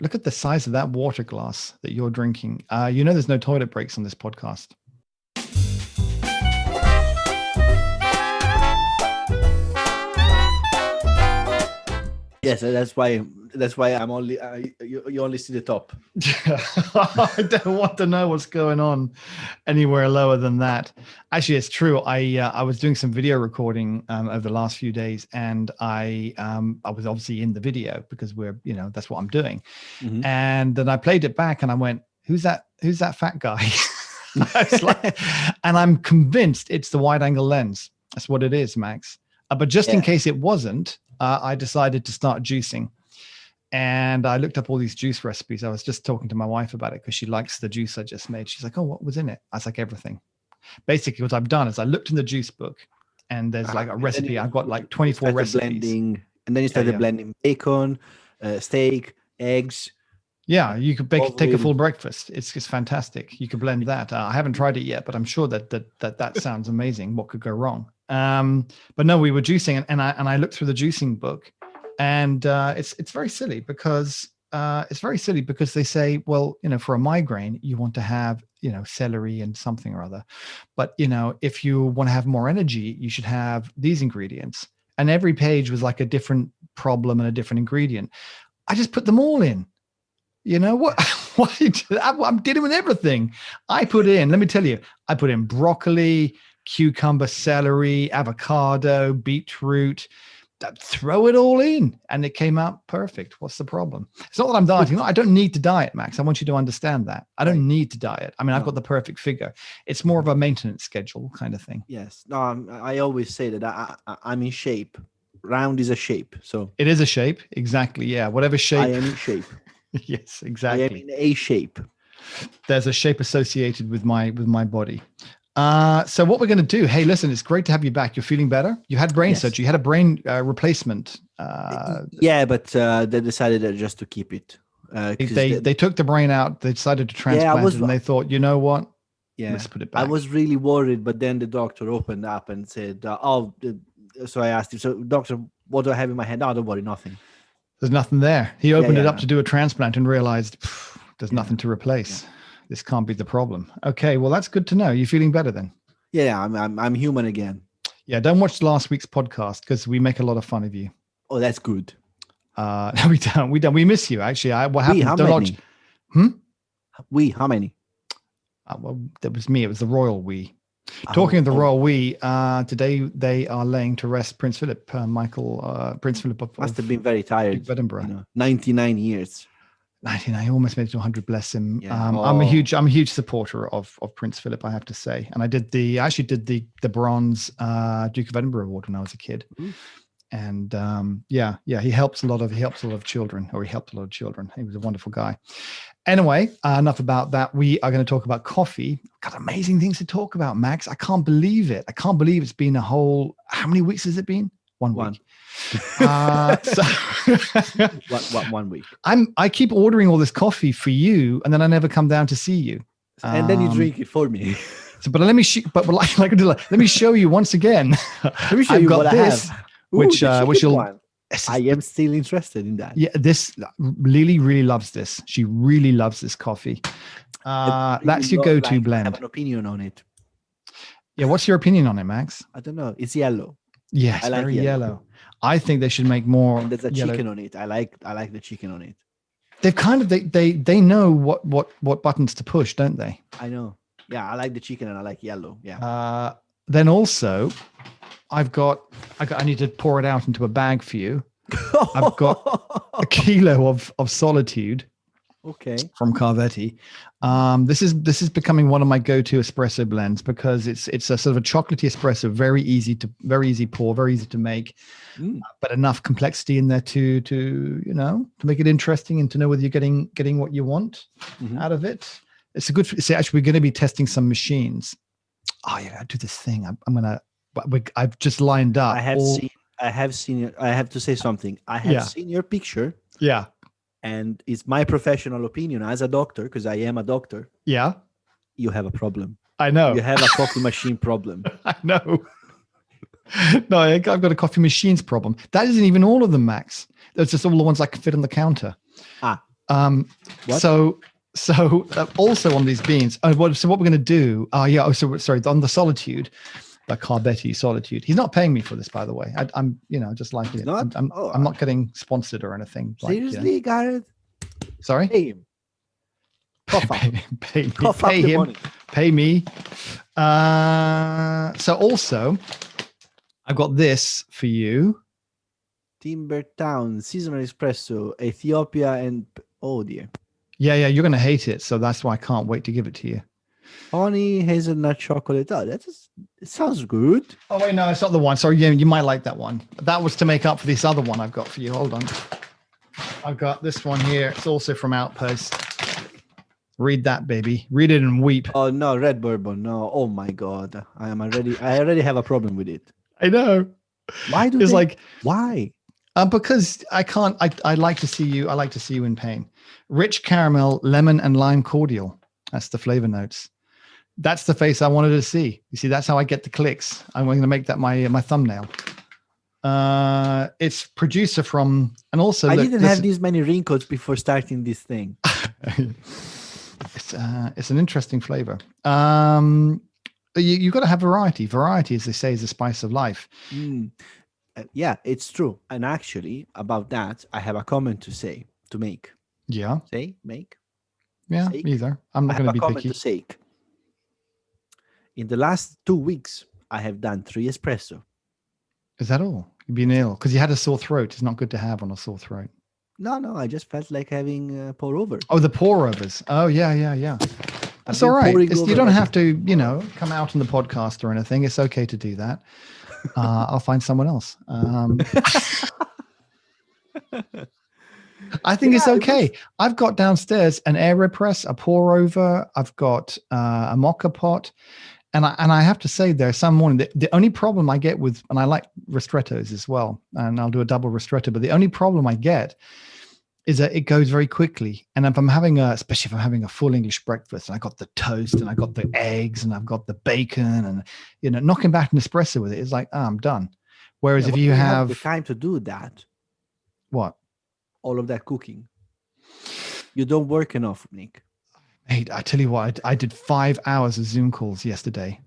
Look at the size of that water glass that you're drinking. You know, there's no toilet breaks on this podcast. Yes, that's why I'm only you only see the top. I don't want to know what's going on anywhere lower than that. Actually, it's true. I was doing some video recording over the last few days, and I was obviously in the video because that's what I'm doing. Mm-hmm. And then I played it back, and I went, "Who's that? Who's that fat guy?" And I'm convinced it's the wide angle lens. That's what it is, Max. But just in case it wasn't, I decided to start juicing. And I looked up all these juice recipes. I was just talking to my wife about it because she likes the juice I just made. She's like, "Oh, what was in it?" I was like, "Everything." Basically, what I've done is I looked in the juice book, and there's like a recipe. I've got like 24 recipes. Blending, and then you started blending bacon, steak, eggs. Yeah, you could take a full breakfast. It's fantastic. You could blend that. I haven't tried it yet, but I'm sure that sounds amazing. What could go wrong? But no, we were juicing, and I looked through the juicing book, and it's very silly because they say, well, for a migraine, you want to have celery and something or other, but if you want to have more energy, you should have these ingredients. And every page was like a different problem and a different ingredient. I just put them all in. You know what? I'm dealing with everything. Let me tell you, I put in broccoli, cucumber, celery, avocado, beetroot, throw it all in, and it came out perfect. What's the problem? It's not that I'm dieting. I don't need to diet, Max. I want you to understand that. I don't need to diet. I mean, I've got the perfect figure. It's more of a maintenance schedule kind of thing. Yes. No, I always say that I'm in shape. Round is a shape. So it is a shape. Exactly. Yeah. Whatever shape. I am in shape. Yes, exactly. I am in a shape. There's a shape associated with my body. So what we're going to do, hey, listen, it's great to have you back. You're feeling better? You had brain surgery. You had a brain replacement. But they decided just to keep it. They took the brain out. They decided to transplant it, and they thought, you know what? Yeah, let's put it back. I was really worried, but then the doctor opened up and said, so I asked him, so doctor, what do I have in my hand? Oh, don't worry, nothing. There's nothing there. He opened it up to do a transplant and realized there's nothing to replace. Yeah. This can't be the problem. Okay, well, that's good to know. You're feeling better then? Yeah, I'm human again. Yeah, don't watch last week's podcast because we make a lot of fun of you. Oh, that's good. No, we don't. We miss you, actually. What happened? How many? How many? Well, that was me. It was the royal we. Talking of the royal we, today they are laying to rest Prince Philip, Prince Philip must have been very tired. Of Edinburgh. 99 years. 99, he almost made it to 100. Bless him. Yeah. I'm a huge supporter of Prince Philip, I have to say. And I actually did the bronze Duke of Edinburgh award when I was a kid. Ooh. And he helps a lot of children, or he helped a lot of children. He was a wonderful guy. Anyway, enough about that. We are going to talk about coffee. Got amazing things to talk about, Max. I can't believe it. I can't believe it's been how many weeks has it been? One week. 1 week. I keep ordering all this coffee for you, and then I never come down to see you. And then you drink it for me. So, but let me let me show you once again. Let me show you what I have. Which you'll. I am still interested in that. Yeah, Lily really loves this. She really loves this coffee. That's your go-to blend. I have an opinion on it. Yeah, what's your opinion on it, Max? I don't know. It's yellow. Yes, I like very yellow. I think they should make more. And there's a chicken on it. I like the chicken on it. They've kind of they know what buttons to push, don't they? I know. Yeah, I like the chicken and I like yellow. Yeah. Then also, I need to pour it out into a bag for you. I've got a kilo of Solitude. Okay. From Carvetti. This is becoming one of my go-to espresso blends because it's a sort of a chocolatey espresso, very easy pour, very easy to make, but enough complexity in there to make it interesting and to know whether you're getting what you want out of it. It's actually we're going to be testing some machines. Oh yeah, I do this thing. I've just lined up. I have seen. I have to say something. I have seen your picture. Yeah. And it's my professional opinion as a doctor, because I am a doctor. Yeah. You have a problem. I know. You have a coffee machine problem. I know. No, I've got a coffee machines problem. That isn't even all of them, Max. That's just all the ones I can fit on the counter. What? So also on these beans. So what we're going to do? Sorry, on the solitude, the Carbetti solitude. He's not paying me for this, by the way. I'm just like It's it. not? I'm not getting sponsored or anything. Seriously, Gareth? Sorry. Pay him. Cough up. Cough up Pay the him. money. Pay me. So also, I've got this for you. Timber Town, seasonal espresso, Ethiopia, and oh dear. Yeah, you're gonna hate it, so that's why I can't wait to give it to you. Honey hazelnut chocolate. Oh, it sounds good. Oh wait, no, it's not the one. Sorry, yeah, you might like that one. That was to make up for this other one I've got for you. Hold on. I've got this one here. It's also from Outpost. Read that, baby. Read it and weep. Oh no, red bourbon. No. Oh my god. I already have a problem with it. I know. Why do it's they, like why? Because I can't. I like to see you. I like to see you in pain. Rich caramel, lemon, and lime cordial. That's the flavor notes. That's the face I wanted to see. You see, that's how I get the clicks. I'm going to make that my thumbnail. It's producer from, and also I didn't have these many wrinkles before starting this thing. It's an interesting flavor. You got to have variety. Variety, as they say, is the spice of life. Yeah, it's true. And actually, about that, I have a comment to make. Yeah. Make. Yeah, sake. Either. I'm not going to be picky. To sake. In the last 2 weeks, I have done 3 espresso. Is that all? You've been ill because you had a sore throat. It's not good to have on a sore throat. No, I just felt like having pour over. Oh, the pour overs. Oh, yeah. That's all right. You don't have to, come out on the podcast or anything. It's okay to do that. I'll find someone else. I think it's okay. I've got downstairs an AeroPress, a pour over. I've got a mocha pot. And I have to say, there's some morning, the only problem I get with, and I like ristrettos as well, and I'll do a double ristretto, but the only problem I get is that it goes very quickly. And if I'm having especially if I'm having a full English breakfast, and I got the toast and I got the eggs and I've got the bacon and, knocking back an espresso with it, it's like, I'm done. Whereas if you have the time to do that, what? All of that cooking, you don't work enough, Nick. Hey, I tell you what, I did 5 hours of Zoom calls yesterday.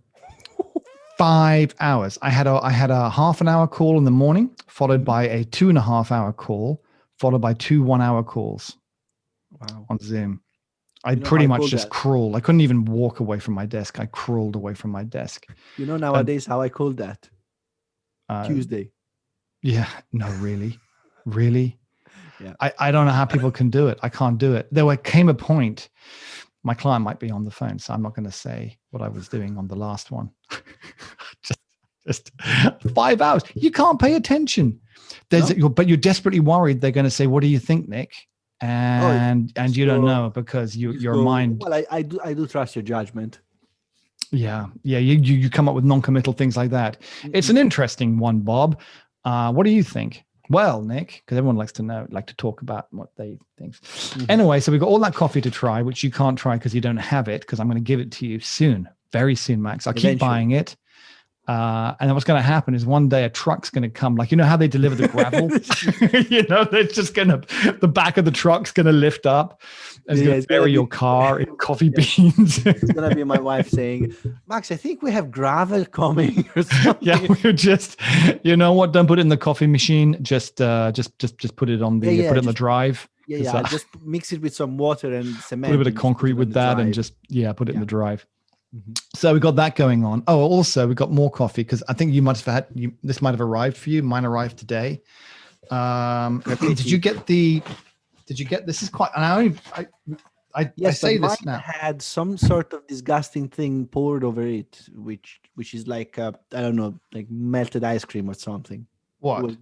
5 hours. I had a half an hour call in the morning, followed by a 2.5 hour call, followed by 2 1-hour calls. Wow. On Zoom. I pretty much just crawled. I couldn't even walk away from my desk. I crawled away from my desk. Nowadays how I call that? Tuesday. Yeah. No, really. Yeah. I don't know how people can do it. I can't do it. There came a point. My client might be on the phone, so I'm not going to say what I was doing on the last one. just 5 hours. You can't pay attention. But you're desperately worried they're going to say, "What do you think, Nick?" And you don't know because your mind. Well, I do trust your judgment. Yeah. You come up with non-committal things like that. It's an interesting one, Bob. What do you think? Well, Nick, because everyone likes to talk about what they think. Anyway, so we've got all that coffee to try, which you can't try because you don't have it, because I'm going to give it to you soon, very soon, Max. I'll keep buying it. And then what's going to happen is one day a truck's going to come, like, how they deliver the gravel? They're just the back of the truck's going to lift up and it's going to bury your car in coffee beans. It's going to be my wife saying, Max, I think we have gravel coming or something. Yeah, we're just, what? Don't put it in the coffee machine. Just put it on the, put it in the drive. Yeah. Just mix it with some water and cement. Put a bit of concrete with that and just, put it in the drive. Mm-hmm. So we got that going on. Oh, also we got more coffee because I think you might have had this might have arrived for you. Mine arrived today. Did you get this? Is quite. And I say this now. Had some sort of disgusting thing poured over it, which is like I don't know, like melted ice cream or something. What?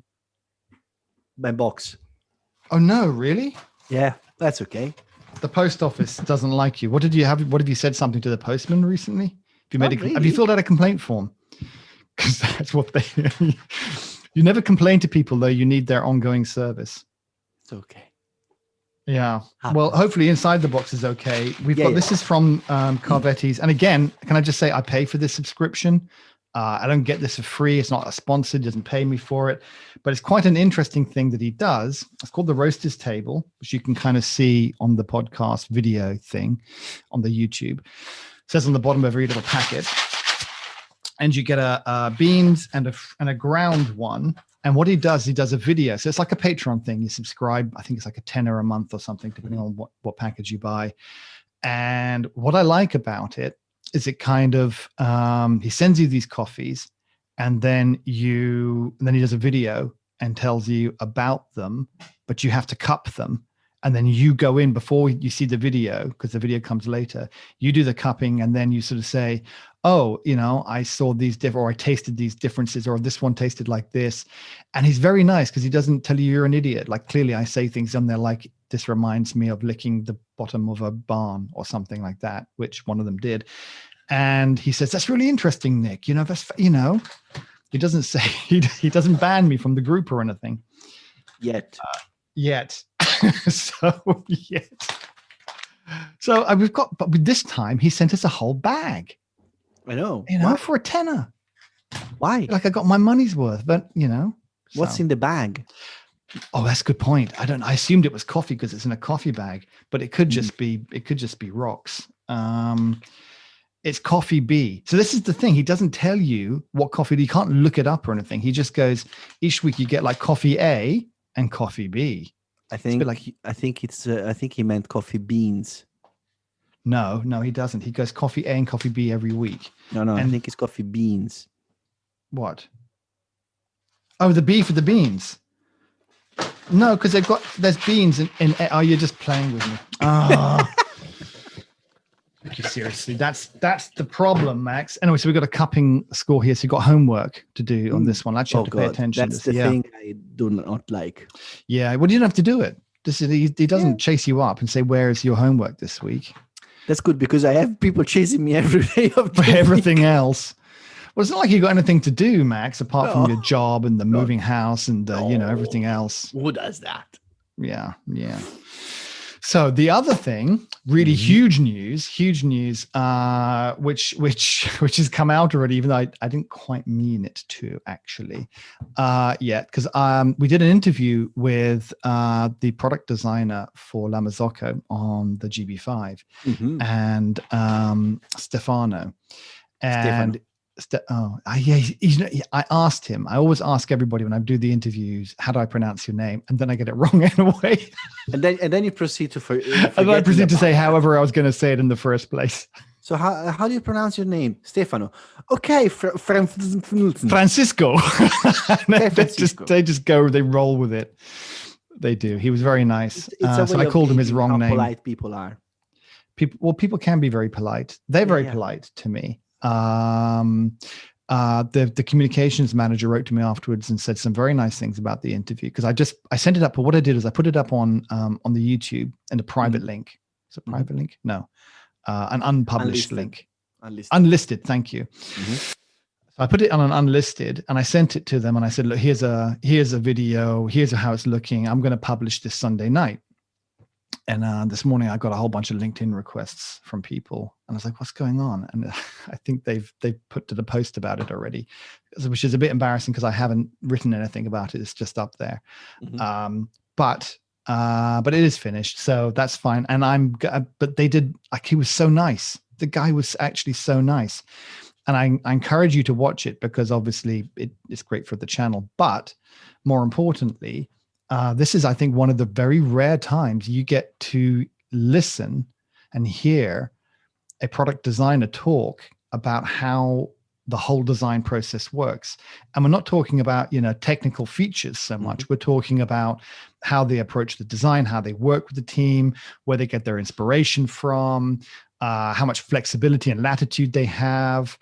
My box. Oh no! Really? Yeah, that's okay. The post office doesn't like you. What did you have? What have you said something to the postman recently? Have you filled out a complaint form? Because that's what they. You never complain to people though. You need their ongoing service. It's okay. Yeah. Well, hopefully inside the box is okay. We've got this is from Carvetti's, and again, can I just say I pay for this subscription. I don't get this for free. It's not a sponsor, doesn't pay me for it, but it's quite an interesting thing that he does. It's called the Roasters Table, which you can kind of see on the podcast video thing on the YouTube. It says on the bottom of every little packet, and you get a beans and a ground one. And what he does a video. So it's like a Patreon thing. You subscribe. I think it's like a $10 a month or something, depending on what package you buy. And what I like about it is it kind of he sends you these coffees, and then he does a video and tells you about them, but you have to cup them. And then you go in before you see the video, because the video comes later. You do the cupping, and then you sort of say, oh, I saw these or I tasted these differences, or this one tasted like this. And he's very nice because he doesn't tell you you're an idiot. Like, clearly I say things on there like, this reminds me of licking the bottom of a barn or something like that, which one of them did. And he says, that's really interesting, Nick. He doesn't say, he doesn't ban me from the group or anything. Yet. So we've got, but with this time he sent us a whole bag. I know. For a tenner. Why? Like, I got my money's worth, but What's in the bag? Oh, that's a good point. I assumed it was coffee because it's in a coffee bag, but it could just be rocks. It's coffee B. So this is the thing. He doesn't tell you what coffee. You can't look it up or anything. He just goes, each week you get like coffee A and coffee B. I think he meant coffee beans. No, he doesn't. He goes coffee A and coffee B every week. No, I think it's coffee beans. What? Oh, the B for the beans. No, because there's beans in. Oh, you're just playing with me. Oh. Thank you, seriously. That's the problem, Max. Anyway, so we've got a cupping score here. So you've got homework to do on this one. Actually, have to pay attention. That's the thing I do not like. Yeah, well, you don't have to do it. He doesn't chase you up and say, where is your homework this week? That's good, because I have people chasing me every day of the everything else. Well, it's not like you got anything to do, Max, apart from your job and the moving house and everything else. Who does that? Yeah. So the other thing, really huge news, which has come out already, even though I didn't quite mean it to actually yet, because we did an interview with the product designer for La Marzocco on the GB5 and Stefano. And I asked him. I always ask everybody when I do the interviews, how do I pronounce your name? And then I get it wrong anyway. and then you proceed to and then I proceed to say however I was going to say it in the first place. So how do you pronounce your name? Stefano. Okay, Francisco. They just go. They roll with it. They do. He was very nice. So I called him his wrong name. Polite people are. People can be very polite. They're very polite to me. The communications manager wrote to me afterwards and said some very nice things about the interview, because I sent it up, but what I did is I put it up on the YouTube in a private link. Is it a private link? No, an unpublished link. Unlisted. Thank you. So I put it on an unlisted and I sent it to them and I said, look, here's a video. Here's how it's looking. I'm going to publish this Sunday night. And this morning I got a whole bunch of LinkedIn requests from people, and I was like, "What's going on?" And I think they've put to the post about it already, which is a bit embarrassing because I haven't written anything about it. It's just up there, but it is finished, so that's fine. And but they did. Like, he was so nice. The guy was actually so nice, and I encourage you to watch it because obviously it's great for the channel, but more importantly. This is, I think, one of the very rare times you get to listen and hear a product designer talk about how the whole design process works. And we're not talking about, technical features so much. We're talking about how they approach the design, how they work with the team, where they get their inspiration from, how much flexibility and latitude they have.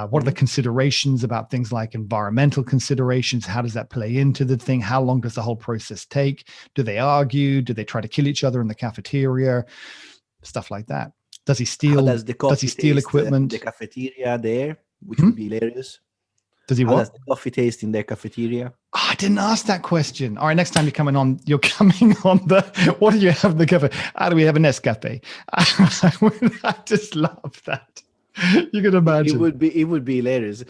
What are the considerations about things like environmental considerations? How does that play into the thing? How long does the whole process take? Do they argue? Do they try to kill each other in the cafeteria? Stuff like that. Does he steal? Does he steal equipment? The cafeteria there, which would be hilarious. Does he How what? does the coffee taste in their cafeteria? Oh, I didn't ask that question. All right, next time you're coming on the, what do you have in the cafe? How do we have a Nescafe? I just love that. You can imagine. It would be hilarious.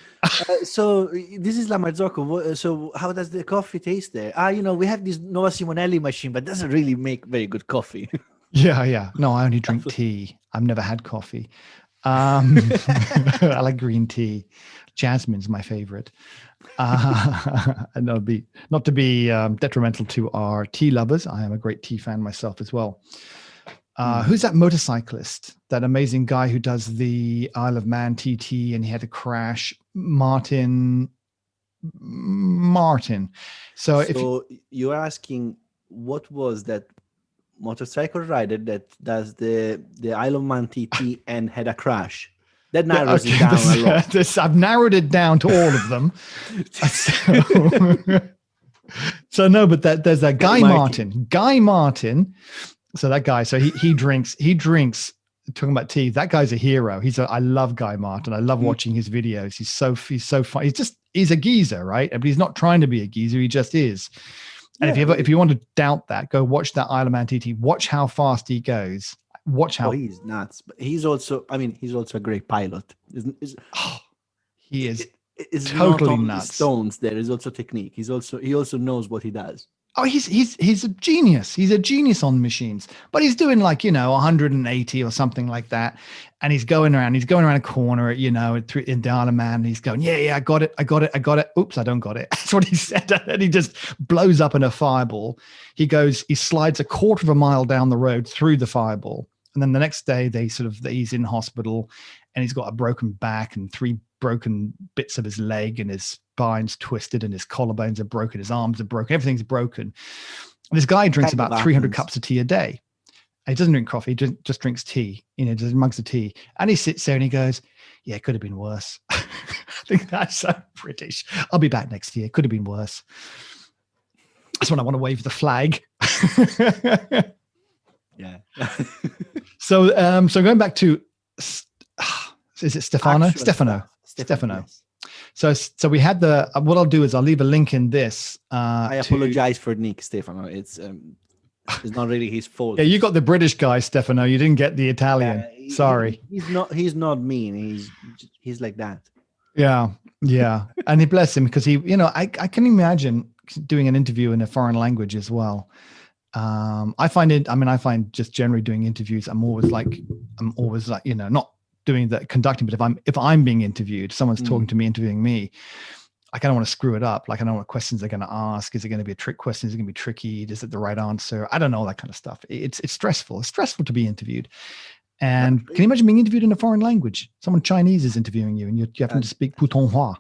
So this is La Marzocco. So how does the coffee taste there? We have this Nova Simonelli machine, but doesn't really make very good coffee. Yeah. No, I only drink tea. I've never had coffee. I like green tea. Jasmine's my favorite. And not to be detrimental to our tea lovers. I am a great tea fan myself as well. Who's that motorcyclist? That amazing guy who does the Isle of Man TT and he had a crash? Martin. So if you're asking, what was that motorcycle rider that does the Isle of Man TT and had a crash? That narrows it down a lot. I've narrowed it down to all of them. So no, but there's that Guy Martin. Guy Martin. So that guy, he drinks. Talking about tea, that guy's a hero. I love Guy Martin. I love watching his videos. He's so fun. He's a geezer, right? But he's not trying to be a geezer. He just is. And if you want to doubt that, go watch that Isle of Man TT. Watch how fast he goes. Watch how he's nuts. But he's also a great pilot. He is it's totally not nuts. Stones. There is also technique. He also knows what he does. Oh, he's a genius. He's a genius on machines. But he's doing 180 or something like that, and he's going around a corner, in the Isle of Man. And he's going, yeah, I got it. Oops, I don't got it. That's what he said, and he just blows up in a fireball. He slides a quarter of a mile down the road through the fireball, and then the next day he's in hospital, and he's got a broken back and 3 broken bits of his leg, and his spine's twisted, and his collarbones are broken, his arms are broken, everything's broken. And this guy drinks about 300 cups of tea a day. And he doesn't drink coffee, he just drinks tea, just mugs of tea. And he sits there and he goes, yeah, it could have been worse. I think that's so British. I'll be back next year. Could have been worse. That's when I want to wave the flag. Yeah. So going back to, is it Stefano? Stefano. Yes. So we had what I'll do is I'll leave a link in this. I apologize for Nick Stefano. It's not really his fault. Yeah, you got the British guy, Stefano. You didn't get the Italian. Sorry. He's not mean. He's like that. Yeah. And he bless him, because I can imagine doing an interview in a foreign language as well. I find just generally doing interviews, I'm always like, not doing the conducting, but if I'm being interviewed, someone's talking to me, interviewing me, I kind of want to screw it up. I don't know what questions they're going to ask. Is it going to be a trick question? Is it going to be tricky? Is it the right answer? I don't know, that kind of stuff. It's stressful. It's stressful to be interviewed. And can you imagine being interviewed in a foreign language? Someone Chinese is interviewing you, and you're having to speak Putonghua.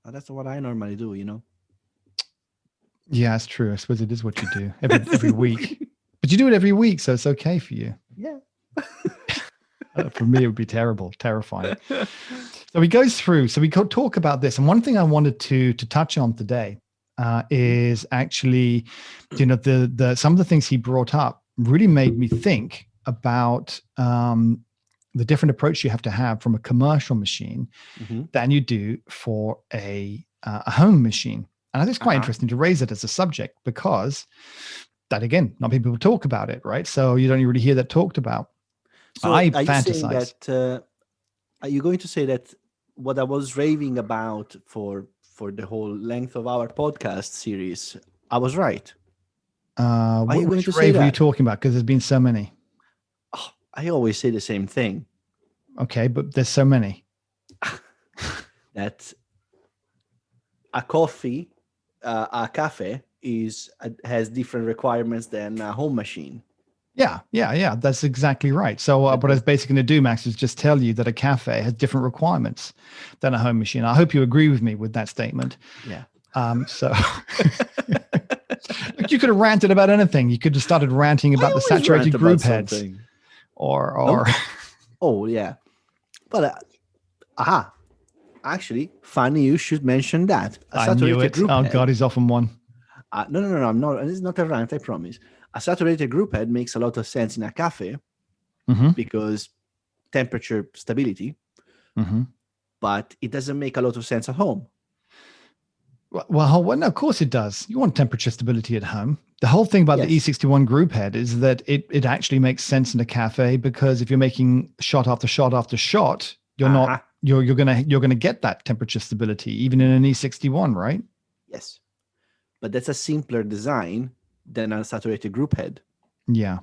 That's what I normally do, Yeah, it's true. I suppose it is what you do every week. But you do it every week, so it's okay for you. Yeah. For me, it would be terrifying. So he goes through. So we could talk about this, and one thing I wanted to touch on today is actually, the some of the things he brought up really made me think about the different approach you have to have from a commercial machine than you do for a home machine. And I think it's quite interesting to raise it as a subject, because that, again, not many people talk about it, right? So you don't really hear that talked about. So I fantasize. Are you going to say that what I was raving about for the whole length of our podcast series, I was right? Which rave are you talking about? Because there's been so many. Oh, I always say the same thing. Okay, but there's so many. That a cafe has different requirements than a home machine. Yeah. That's exactly right. So what I was basically going to do, Max, is just tell you that a cafe has different requirements than a home machine. I hope you agree with me with that statement. Yeah. So you could have ranted about anything. You could have started ranting about the saturated group heads. Or Oh, yeah. But actually, funny you should mention that. I knew it. Oh, God, he's off on one. No, I'm not. It's not a rant, I promise. A saturated group head makes a lot of sense in a cafe because temperature stability, but it doesn't make a lot of sense at home. Well, no, of course it does. You want temperature stability at home. The whole thing about the E61 group head is that it actually makes sense in a cafe, because if you're making shot after shot after shot, you're not you're gonna get that temperature stability even in an E61, right? Yes, but that's a simpler design than a saturated group head. Yeah.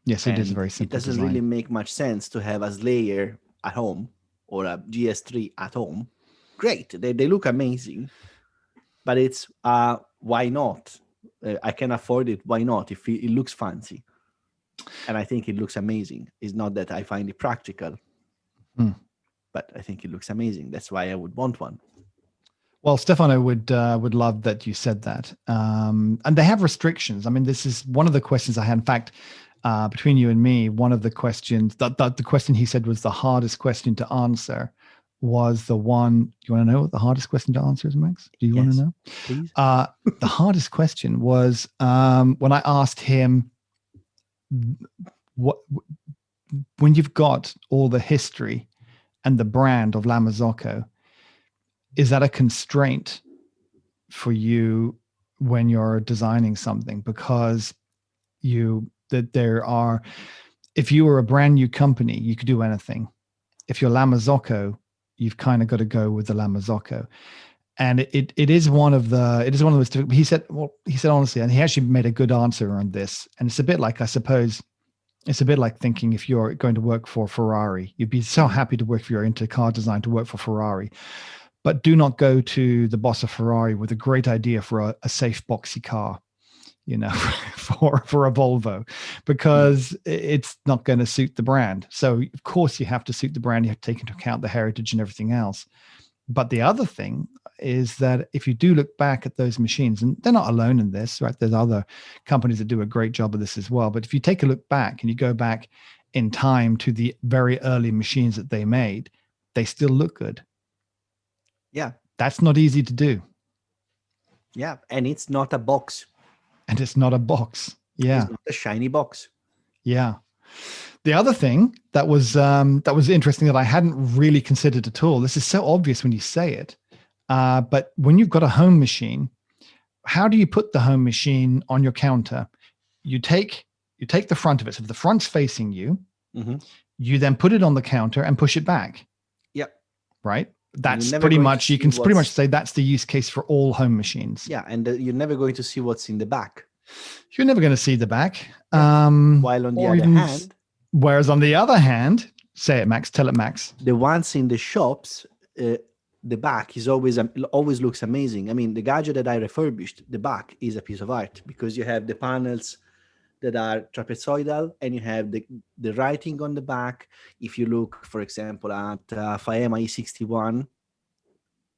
Yes, it is a And very it simple doesn't design. really make much sense to have a Slayer at home or a GS3 at home. Great, they look amazing, but it's why not? I can afford it. Why not? If it looks fancy, and I think it looks amazing. It's not that I find it practical, but I think it looks amazing. That's why I would want one. Well, Stefano would love that you said that. And they have restrictions. I mean, this is one of the questions I had. In fact, between you and me, one of the questions that the question he said was the hardest question to answer was the one. You want to know what the hardest question to answer is, Max? Do you want to know? Please. The hardest question was when I asked him what when you've got all the history and the brand of La Marzocco, is that a constraint for you when you're designing something? Because if you were a brand new company, you could do anything. If you're La Marzocco, you've kind of got to go with the La Marzocco. And it is one of those. He said honestly, and he actually made a good answer on this. And it's a bit like, I suppose, it's a bit like thinking if you're going to work for Ferrari, you'd be so happy to work for into car design to work for Ferrari. But do not go to the boss of Ferrari with a great idea for a safe, boxy car, for a Volvo, because it's not going to suit the brand. So, of course, you have to suit the brand. You have to take into account the heritage and everything else. But the other thing is that if you do look back at those machines, and they're not alone in this, right? There's other companies that do a great job of this as well. But if you take a look back and you go back in time to the very early machines that they made, they still look good. Yeah. That's not easy to do. Yeah. And it's not a box. And it's not a box. Yeah. It's not a shiny box. Yeah. The other thing that was interesting that I hadn't really considered at all, this is so obvious when you say it, but when you've got a home machine, how do you put the home machine on your counter? You take the front of it. So if the front's facing you, you then put it on the counter and push it back. Yep. Right? That's pretty much, you can pretty much say that's the use case for all home machines. Yeah, and you're never going to see what's in the back. You're never going to see the back. While on the other hand... Whereas on the other hand, say it, Max, tell it, Max. The ones in the shops, the back is always looks amazing. I mean, the gadget that I refurbished, the back is a piece of art because you have the panels that are trapezoidal and you have the writing on the back. If you look, for example, at Faema E61,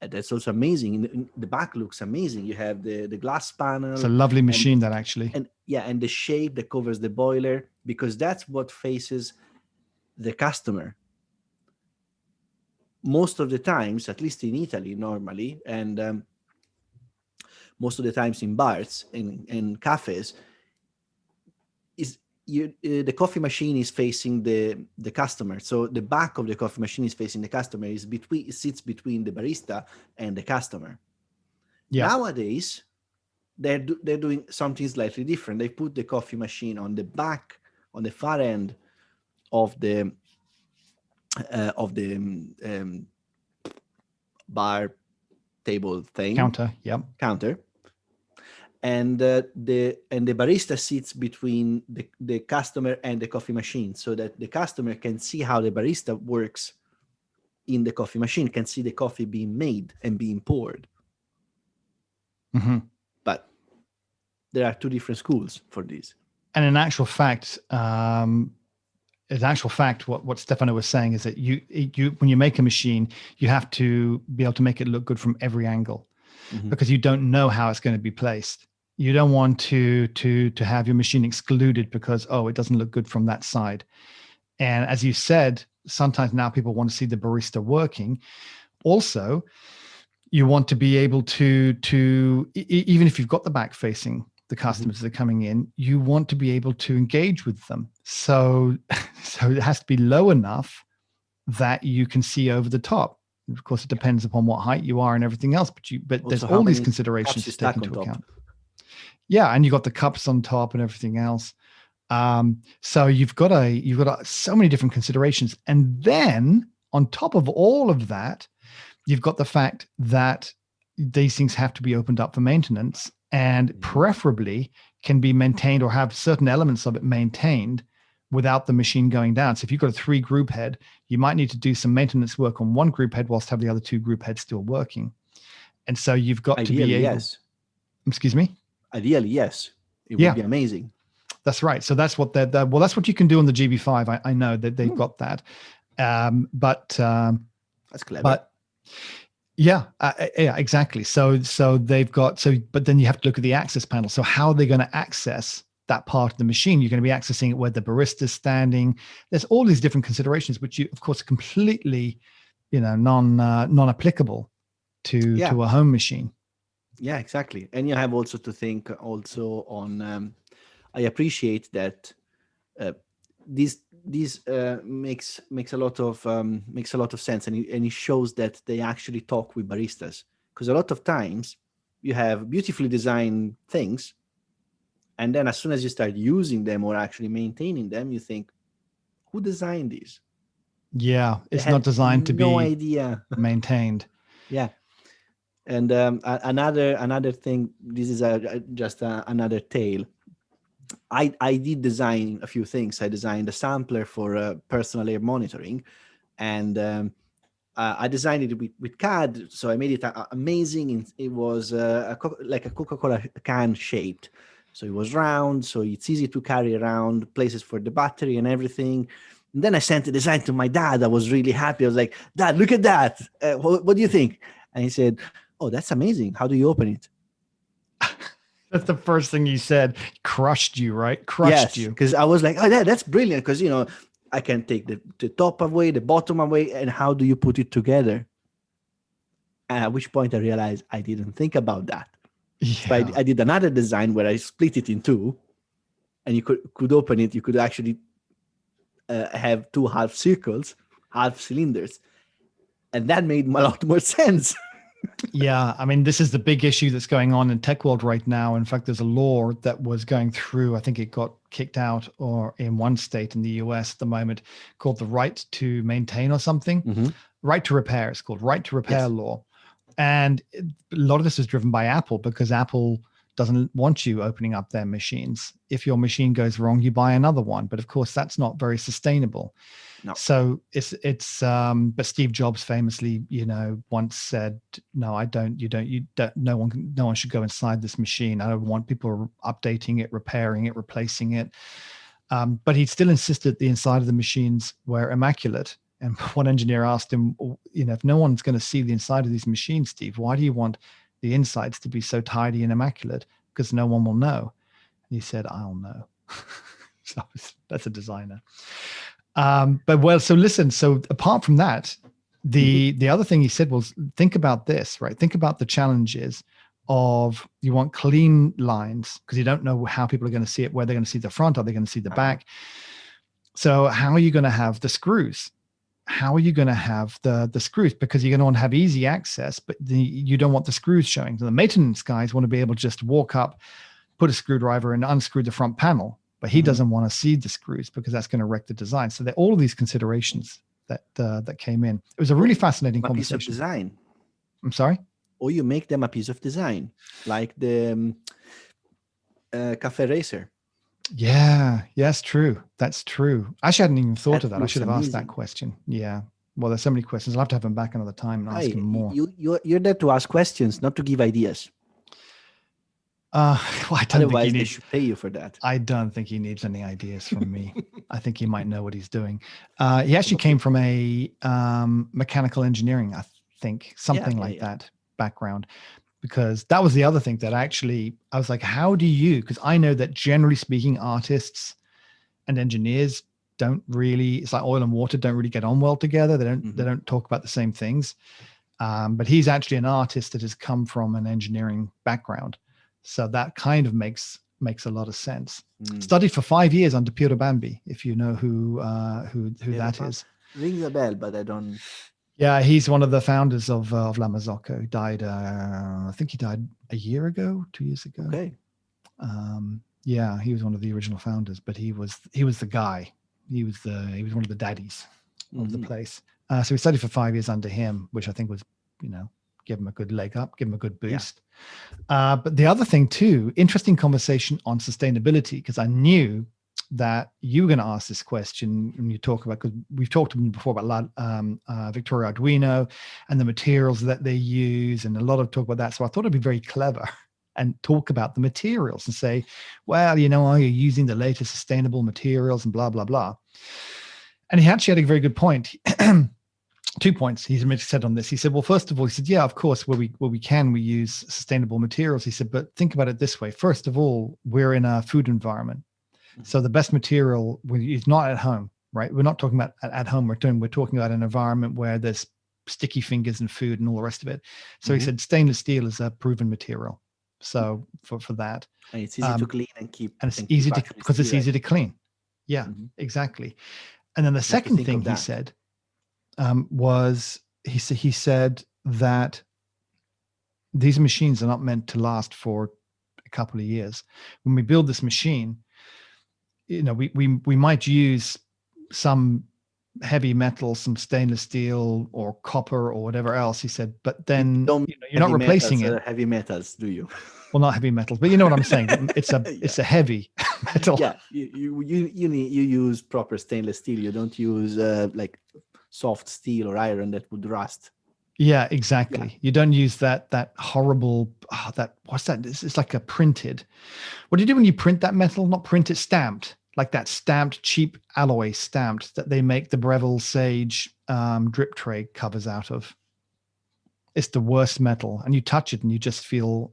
that's also amazing. The back looks amazing. You have the glass panel. It's a lovely machine, that actually. And the shape that covers the boiler, because that's what faces the customer. Most of the times, at least in Italy normally, and most of the times in bars and cafes, the coffee machine is facing the customer. So the back of the coffee machine is facing the customer. It sits between the barista and the customer. Yeah. Nowadays, they're doing something slightly different. They put the coffee machine on the back, on the far end of the bar table thing. Counter, yep. Counter. And the barista sits between the customer and the coffee machine, so that the customer can see how the barista works in the coffee machine, can see the coffee being made and being poured. But there are two different schools for this. And in actual fact, what Stefano was saying is that you when you make a machine, you have to be able to make it look good from every angle, because you don't know how it's going to be placed. You don't want to have your machine excluded because, it doesn't look good from that side. And as you said, sometimes now people want to see the barista working. Also, you want to be able to even if you've got the back facing the customers that are coming in, you want to be able to engage with them. So it has to be low enough that you can see over the top. Of course, it depends upon what height you are and everything else, but there's all these considerations to take into account. Yeah, and you got the cups on top and everything else. So you've got so many different considerations. And then on top of all of that, you've got the fact that these things have to be opened up for maintenance, and preferably can be maintained or have certain elements of it maintained without the machine going down. So if you've got a 3 group head, you might need to do some maintenance work on one group head whilst have the other 2 group heads still working. And so you've got to be able. Yes. Excuse me? Ideally, yes. It would be amazing. That's right. So that's what well, that's what you can do on the GB5. I know that they've got that. But that's clever. But yeah, exactly. So they've got, but then you have to look at the access panel. So how are they going to access that part of the machine? You're going to be accessing it where the barista's standing. There's all these different considerations, which you, of course, are completely, non-applicable to a home machine. Yeah, exactly. And you have also to think also on. I appreciate that this makes a lot of sense, and it shows that they actually talk with baristas, because a lot of times you have beautifully designed things, and then as soon as you start using them or actually maintaining them, you think, who designed these? Yeah, it's not designed to be idea maintained. Yeah. And another thing, this is just another tale. I did design a few things. I designed a sampler for personal air monitoring, and I designed it with CAD. So I made it amazing. It was like a Coca-Cola can shaped. So it was round, so it's easy to carry around, places for the battery and everything. And then I sent the design to my dad. I was really happy. I was like, Dad, look at that. What do you think? And he said, oh, that's amazing. How do you open it? That's the first thing you said. Crushed you, right? Crushed you. Because I was like, oh, that's brilliant. Because, I can take the top away, the bottom away. And how do you put it together? And at which point I realized I didn't think about that. Yeah. So I did another design where I split it in 2. And you could open it. You could actually have 2 half circles, half cylinders. And that made a lot more sense. Yeah, I mean, this is the big issue that's going on in tech world right now. In fact, there's a law that was going through, I think it got kicked out or in one state in the US at the moment, called the right to maintain or something. Mm-hmm. Right to repair, it's called right to repair law. And a lot of this is driven by Apple, because Apple doesn't want you opening up their machines. If your machine goes wrong, you buy another one. But of course, that's not very sustainable. No. So but Steve Jobs famously, once said, no, no one should go inside this machine. I don't want people updating it, repairing it, replacing it. But he still insisted the inside of the machines were immaculate. And one engineer asked him, if no one's going to see the inside of these machines, Steve, why do you want the insides to be so tidy and immaculate? Because no one will know. And he said, I'll know. So that's a designer. So listen, so apart from that, the other thing he said was, think about this, right? Think about the challenges of, you want clean lines because you don't know how people are going to see it, where they're going to see the front, are they going to see the back? So how are you going to have the screws? How are you going to have the screws? Because you're going to want to have easy access, but you don't want the screws showing. So the maintenance guys want to be able to just walk up, put a screwdriver and unscrew the front panel. But he doesn't want to see the screws because that's going to wreck the design. So there are all of these considerations that came in. It was a really fascinating conversation. A piece of design. I'm sorry? Or you make them a piece of design, like the cafe racer. Yeah, yes, true. That's true. I actually hadn't even thought of that. I should have asked that question. Yeah. Well, there's so many questions. I'll have to have him back another time and ask him more. You're there to ask questions, not to give ideas. Well, Otherwise, they should pay you for that. I don't think he needs any ideas from me. I think he might know what he's doing. He actually came from a mechanical engineering, I think, something like that background, because that was the other thing that I was like, how do you, because I know that generally speaking, artists and engineers don't really, it's like oil and water, don't really get on well together. They don't talk about the same things. But he's actually an artist that has come from an engineering background. So that kind of makes a lot of sense. Studied for 5 years under Piero Bambi, if you know who that is. Rings a bell, but I don't. Yeah, he's one of the founders of La Marzocco. Died, I think he died a year ago, 2 years ago. Okay. Yeah, he was one of the original founders, but he was the guy. He was one of the daddies of the place. So we studied for 5 years under him, which I think was, give him a good leg up, give him a good boost. Yeah. But the other thing too, interesting conversation on sustainability, because I knew that you were going to ask this question when you talk about, because we've talked before about Victoria Arduino and the materials that they use, and a lot of talk about that. So I thought it'd be very clever and talk about the materials and say, well, are you using the latest sustainable materials and blah, blah, blah. And he actually had a very good point. 2 points he said on this. He said, well, first of all, he said, yeah, of course, where we can, we use sustainable materials. He said, but think about it this way. First of all, we're in a food environment. So the best material is not at home, right? We're not talking about at home. We're talking about an environment where there's sticky fingers and food and all the rest of it. So he said, stainless steel is a proven material. So for that, and it's easy to clean and keep, and it's easy to, because it's easy to clean. Yeah, exactly. And then the second thing he said was he said that these machines are not meant to last for a couple of years. When we build this machine, we might use some heavy metal, some stainless steel or copper or whatever else. He said, but then you're not replacing it. Heavy metals, do you? Well, not heavy metals, but you know what I'm saying. It's a it's a heavy metal. Yeah, you use proper stainless steel. You don't use like soft steel or iron that would rust. Yeah, exactly. Yeah. You don't use that horrible what's that? It's like a printed. What do you do when you print that metal? Not print it, stamped. Like that stamped cheap alloy stamped that they make the Breville Sage drip tray covers out of. It's the worst metal, and you touch it and you just feel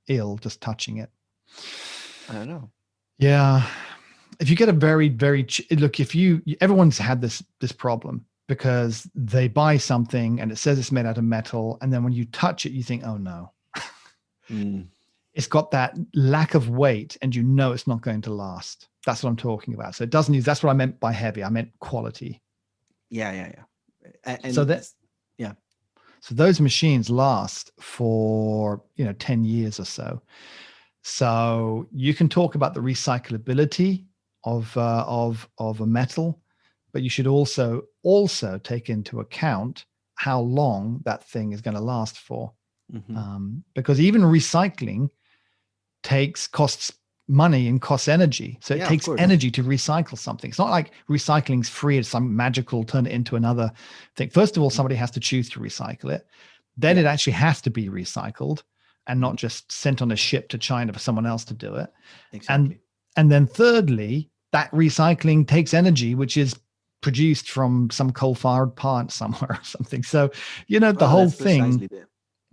ill just touching it. I don't know. Yeah. If you get a very, very look, everyone's had this problem, because they buy something and it says it's made out of metal, and then when you touch it, you think, oh no. It's got that lack of weight, and it's not going to last. That's what I'm talking about. So it doesn't use. That's what I meant by heavy. I meant quality. Yeah. And so that, yeah. So those machines last for 10 years or so. So you can talk about the recyclability of a metal, but you should also take into account how long that thing is going to last for, because even recycling costs money and costs energy. So it takes energy to recycle something. It's not like recycling's free. It's some magical turn it into another thing. First of all, somebody has to choose to recycle it. Then it actually has to be recycled and not just sent on a ship to China for someone else to do it. Exactly. And then thirdly, that recycling takes energy, which is produced from some coal-fired plant somewhere or something. So, the whole thing,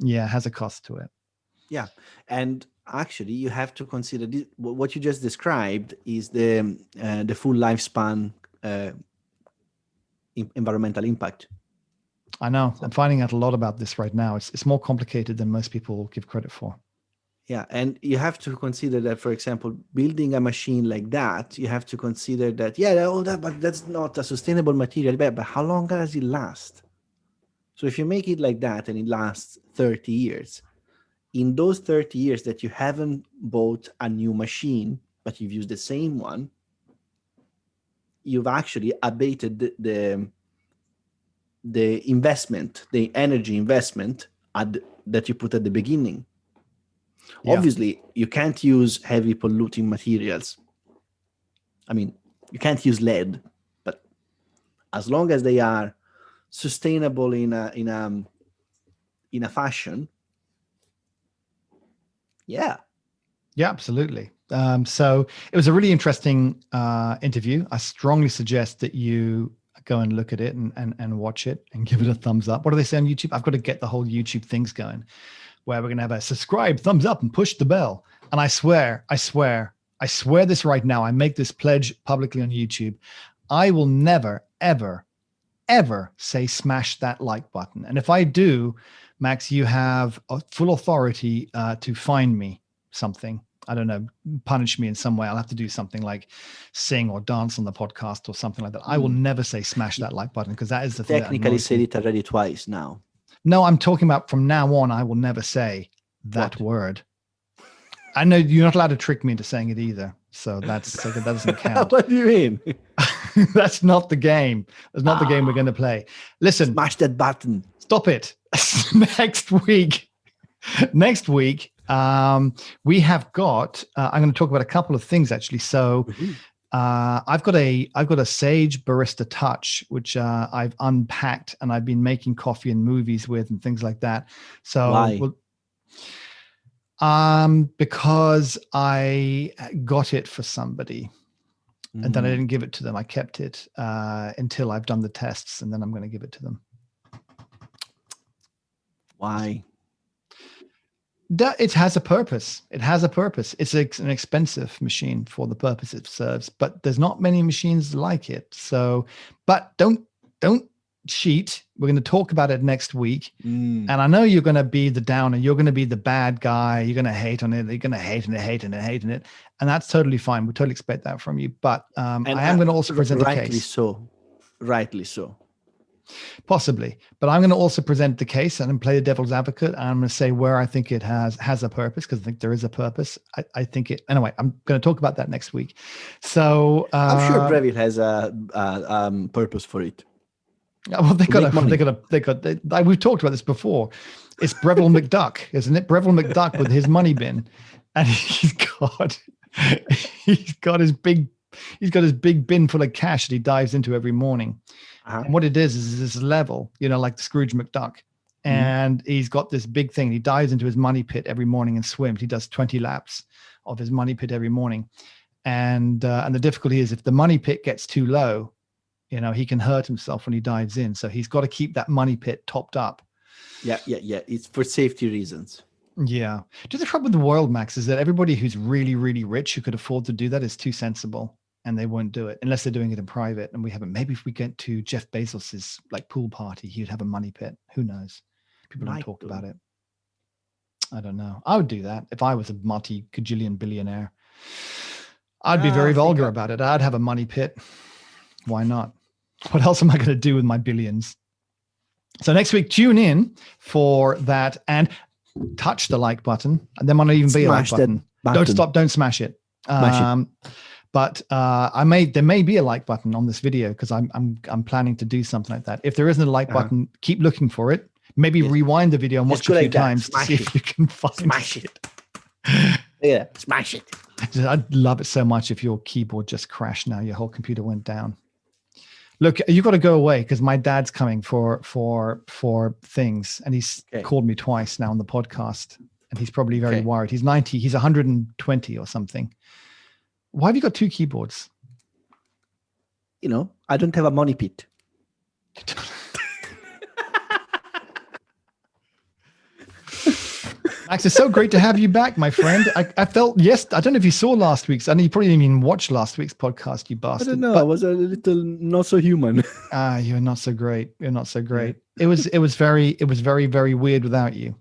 has a cost to it. Yeah. And actually, you have to consider what you just described is the full lifespan environmental impact. I know. I'm finding out a lot about this right now. It's more complicated than most people give credit for. Yeah, and you have to consider that, for example, building a machine like that, you have to consider that, but that's not a sustainable material. But how long does it last? So if you make it like that and it lasts 30 years, in those 30 years that you haven't bought a new machine, but you've used the same one, you've actually abated the investment, the energy investment that you put at the beginning. Yeah. Obviously, you can't use heavy polluting materials. I mean, you can't use lead, but as long as they are sustainable in a fashion, yeah, absolutely. So it was a really interesting interview. I strongly suggest that you go and look at it and watch it and give it a thumbs up. What do they say on YouTube? I've got to get the whole YouTube things going, where we're going to have a subscribe, thumbs up, and push the bell. And I swear this right now. I make this pledge publicly on YouTube. I will never, ever, ever say smash that like button. And if I do, Max, you have a full authority to fine me something. I don't know, punish me in some way. I'll have to do something like sing or dance on the podcast or something like that. I will never say smash that like button, because that is the thing. Technically said it already twice now. No, I'm talking about from now on, I will never say that word. I know you're not allowed to trick me into saying it either. So that doesn't count. What do you mean? That's not the game. That's not the game we're going to play. Listen. Smash that button. Stop it. Next week, we have got, I'm going to talk about a couple of things actually. So I've got a Sage Barista Touch, which I've unpacked and I've been making coffee and movies with and things like that. So why? Because I got it for somebody and then I didn't give it to them. I kept it until I've done the tests and then I'm going to give it to them. Why? It has a purpose. It has a purpose. It's an expensive machine for the purpose it serves, but there's not many machines like it. So, but don't cheat. We're going to talk about it next week. And I know you're going to be the downer. You're going to be the bad guy. You're going to hate on it. You're going to hate on it. And that's totally fine. We totally expect that from you. But I am going to also present a case. Rightly so. Possibly, but I'm going to also present the case and play the devil's advocate. And I'm going to say where I think it has a purpose, because I think there is a purpose. I think it. Anyway, I'm going to talk about that next week. So I'm sure Breville has a purpose for it. Well, we've talked about this before. It's Breville McDuck, isn't it? Breville McDuck with his money bin, and he's got his big bin full of cash that he dives into every morning. And what it is this level, like the Scrooge McDuck. And he's got this big thing. He dives into his money pit every morning and swims. He does 20 laps of his money pit every morning. And the difficulty is if the money pit gets too low, he can hurt himself when he dives in. So he's got to keep that money pit topped up. Yeah. It's for safety reasons. Yeah. The trouble with the world, Max, is that everybody who's really, really rich who could afford to do that is too sensible. And they won't do it unless they're doing it in private. And we haven't. Maybe if we get to Jeff Bezos's pool party, he'd have a money pit. Who knows? People don't talk about it. I don't know. I would do that if I was a multi-gajillion billionaire. I'd be very vulgar about it. I'd have a money pit. Why not? What else am I going to do with my billions? So next week, tune in for that and touch the like button. And there might not even be a like button. Don't smash it. But there may be a like button on this video because I'm planning to do something like that. If there isn't a like button, keep looking for it. Maybe rewind the video and watch it a few times to see if you can find it. Yeah, smash it. I'd love it so much if your keyboard just crashed now. Your whole computer went down. Look, you got to go away because my dad's coming for things, and he's called me twice now on the podcast, and he's probably very worried. He's 90. He's 120 or something. Why have you got two keyboards? I don't have a money pit. Max, it's so great to have you back, my friend. I felt, I don't know if you saw last week's. I know you probably didn't even watch last week's podcast, you bastard. I don't know. I was a little not so human. You're not so great. You're not so great. It was very, very weird without you.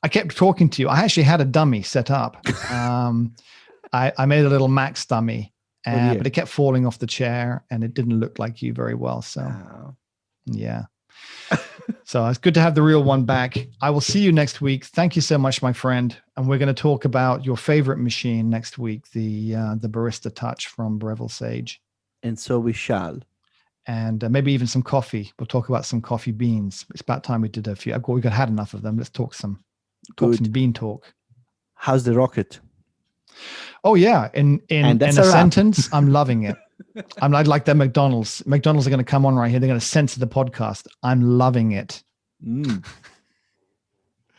I kept talking to you. I actually had a dummy set up. I made a little Max dummy, but it kept falling off the chair and it didn't look like you very well. So, yeah. So it's good to have the real one back. I will see you next week. Thank you so much, my friend. And we're going to talk about your favorite machine next week, the Barista Touch from Breville Sage. And so we shall. And maybe even some coffee. We'll talk about some coffee beans. It's about time we did a few. We've had enough of them. Let's talk some bean talk. How's the rocket? Oh yeah, in a sentence, I'm loving it. I'm like that McDonald's. McDonald's are going to come on right here. They're going to censor the podcast. I'm loving it.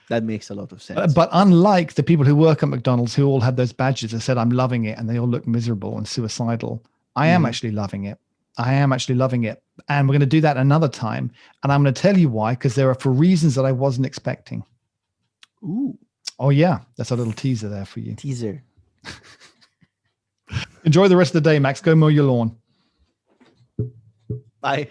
That makes a lot of sense. But unlike the people who work at McDonald's who all had those badges that said I'm loving it and they all look miserable and suicidal, I am actually loving it. And we're going to do that another time. And I'm going to tell you why, because there are for reasons that I wasn't expecting. Ooh. Oh yeah, that's a little teaser there for you. Teaser. Enjoy the rest of the day, Max. Go mow your lawn. Bye.